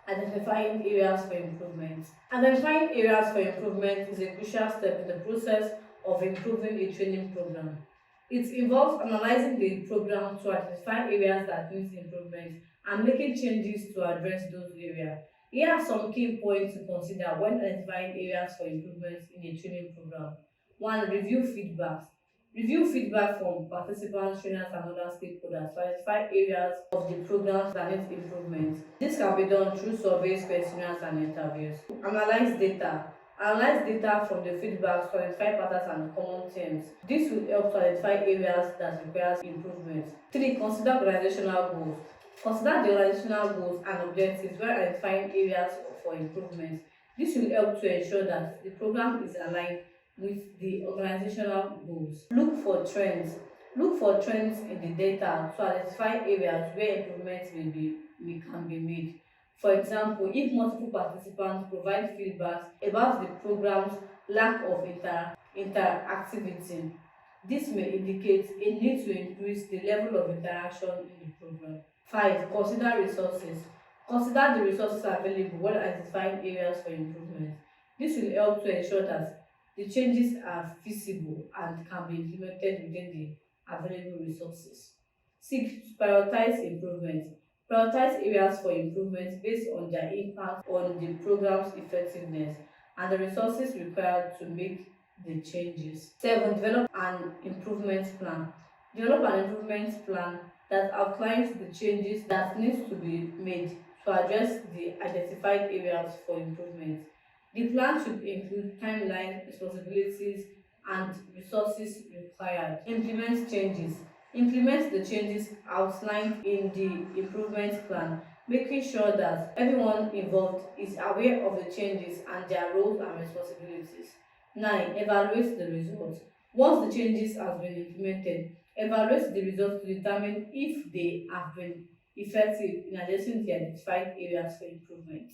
Identifying areas for improvement. Identifying areas for improvement is a crucial step in the process of improving a training program. It involves analyzing the program to identify areas that need improvement and making changes to address those areas. Here are some key points to consider when identifying areas for improvement in a training program. One, review feedback. Review feedback from participants, trainers, and other stakeholders to identify areas of the programs that need improvement. This can be done through surveys, questionnaires, and interviews. Analyze data. Analyze data from the feedback to identify patterns and common themes. This will help to identify areas that require improvement. 3. Consider organizational goals. Consider the organizational goals and objectives when identifying areas for improvement. This will help to ensure that the program is aligned with the organizational goals. Look for trends. Look for trends in the data to identify areas where improvements can be made. For example, if multiple participants provide feedback about the program's lack of interactivity, this may indicate a need to increase the level of interaction in the program. 5. Consider resources. Consider the resources available when identifying areas for improvement. This will help to ensure that the changes are feasible and can be implemented within the available resources. 6. Prioritize improvement. Prioritize areas for improvement based on their impact on the program's effectiveness and the resources required to make the changes. 7. Develop an improvement plan. Develop an improvement plan that outlines the changes that need to be made to address the identified areas for improvement. The plan should include timeline, responsibilities, and resources required. Implement changes. Implement the changes outlined in the improvement plan, making sure that everyone involved is aware of the changes and their roles and responsibilities. 9. Evaluate the results. Once the changes have been implemented, evaluate the results to determine if they have been effective in addressing the identified areas for improvement.